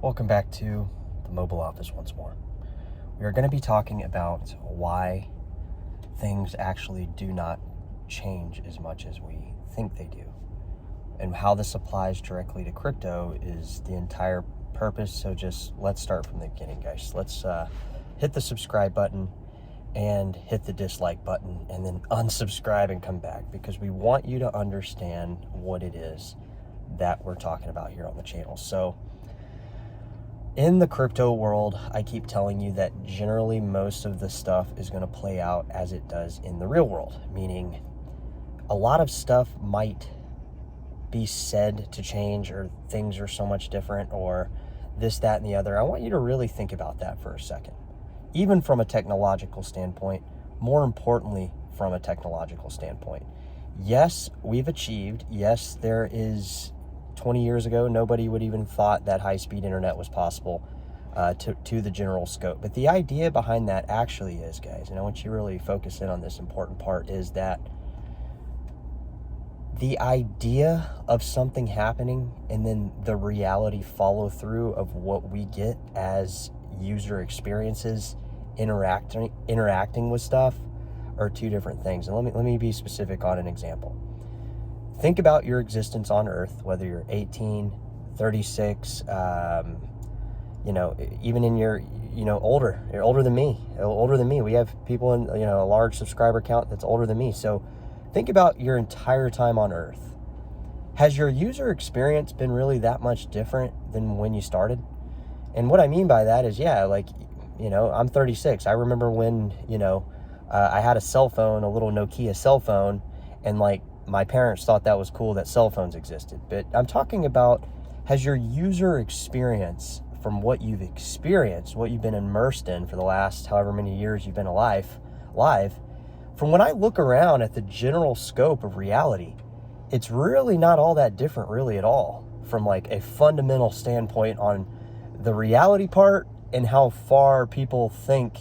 Welcome back to the mobile office once more. We are going to be talking about why things actually do not change as much as we think they do. And how this applies directly to crypto is the entire purpose. So just let's start from the beginning, guys. Let's hit the subscribe button and hit the dislike button and then unsubscribe and come back, because we want you to understand what it is that we're talking about here on the channel. So in the crypto world, I keep telling you that generally most of the stuff is going to play out as it does in the real world, meaning a lot of stuff might be said to change, or things are so much different, or this, that, and the other. I want you to really think about that for a second, even from a technological standpoint, more importantly, from a technological standpoint. Yes, we've achieved. Yes, there is 20 years ago, nobody would even thought that high-speed internet was possible to the general scope. But the idea behind that actually is, guys, and I want you to really focus in on this important part, is that the idea of something happening and then the reality follow through of what we get as user experiences interacting with stuff are two different things. And let me be specific on an example. Think about your existence on Earth, whether you're 18, 36, even in your, older. You're older than me. We have people in, a large subscriber count that's older than me. So think about your entire time on Earth. Has your user experience been really that much different than when you started? And what I mean by that is, I'm 36. I remember when, I had a cell phone, a little Nokia cell phone, and my parents thought that was cool that cell phones existed. But I'm talking about, has your user experience from what you've experienced, what you've been immersed in for the last however many years you've been live, from when I look around at the general scope of reality, it's really not all that different really at all, from a fundamental standpoint on the reality part and how far people think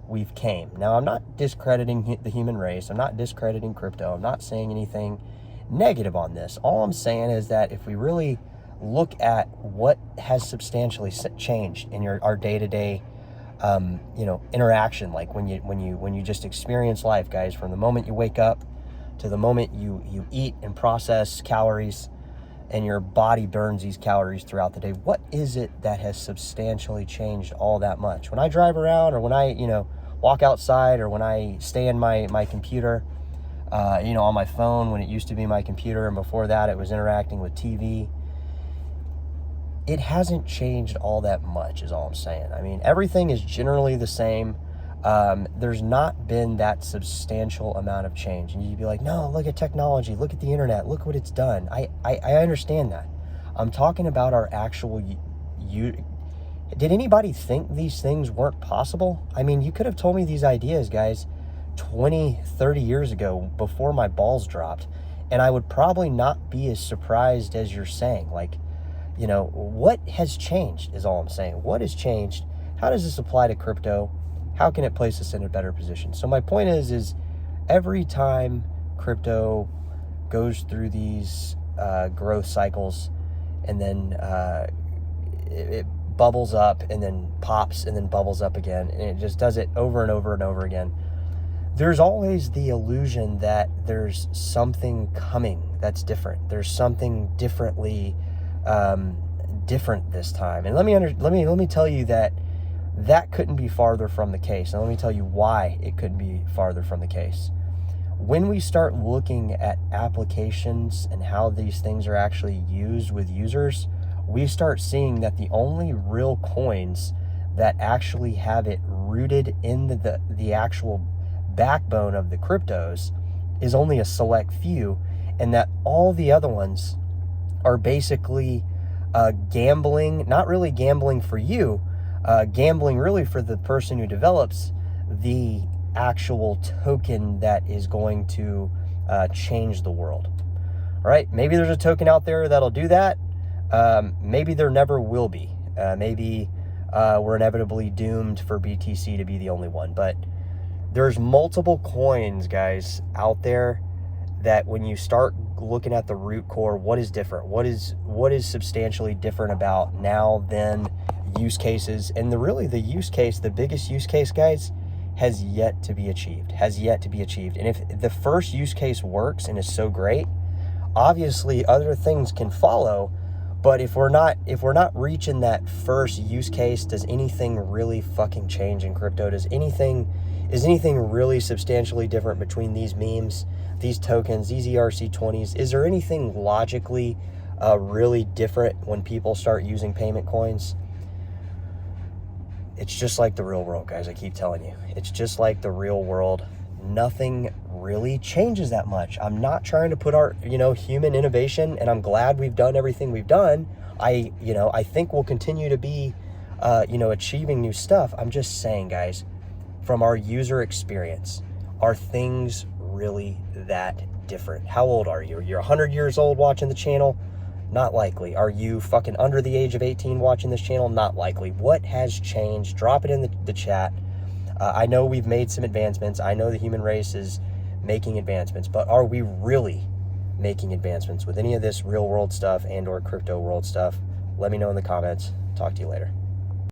we've came. Now, I'm not discrediting the human race. I'm not discrediting crypto. I'm not saying anything negative on this. All I'm saying is that if we really look at what has substantially changed in our day-to-day, interaction, like when you just experience life, guys, from the moment you wake up to the moment you eat and process calories and your body burns these calories throughout the day, what is it that has substantially changed all that much? When I drive around, or when I, walk outside, or when I stay in my computer, on my phone, when it used to be my computer, and before that it was interacting with TV, it hasn't changed all that much, is all I'm saying. I mean, everything is generally the same. There's not been that substantial amount of change. And you'd be like, no, look at technology, look at the internet, look what it's done. I understand that. I'm talking about our actual did anybody think these things weren't possible? I mean, you could have told me these ideas, guys, 20, 30 years ago before my balls dropped, and I would probably not be as surprised as you're saying. What has changed is all I'm saying. What has changed? How does this apply to crypto? How can it place us in a better position? So my point is every time crypto goes through these growth cycles, and then it bubbles up and then pops and then bubbles up again, and it just does it over and over and over again, there's always the illusion that there's something coming that's different. There's something different this time. And let me tell you that couldn't be farther from the case. And let me tell you why it couldn't be farther from the case. When we start looking at applications and how these things are actually used with users, we start seeing that the only real coins that actually have it rooted in the actual backbone of the cryptos is only a select few, and that all the other ones are basically gambling, not really gambling for you, gambling really for the person who develops the actual token that is going to change the world. All right, maybe there's a token out there that'll do that. Maybe there never will be. Maybe we're inevitably doomed for BTC to be the only one. But there's multiple coins, guys, out there that when you start looking at the root core, what is different? What is substantially different about now, then, use cases? And the use case, the biggest use case, guys, has yet to be achieved. And if the first use case works and is so great, obviously other things can follow. But if we're not reaching that first use case, does anything really fucking change in crypto? Is anything really substantially different between these memes, these tokens, these ERC20s? Is there anything logically really different when people start using payment coins? It's just like the real world, guys. I keep telling you, it's just like the real world. Nothing really changes that much. I'm not trying to put our, human innovation, and I'm glad we've done everything we've done. I think we'll continue to be, achieving new stuff. I'm just saying, guys, from our user experience, are things really that different? How old are you? You're 100 years old watching the channel? Not likely. Are you fucking under the age of 18 watching this channel? Not likely. What has changed? Drop it in the chat. I know we've made some advancements. I know the human race is making advancements, but are we really making advancements with any of this real world stuff and or crypto world stuff? Let me know in the comments. Talk to you later.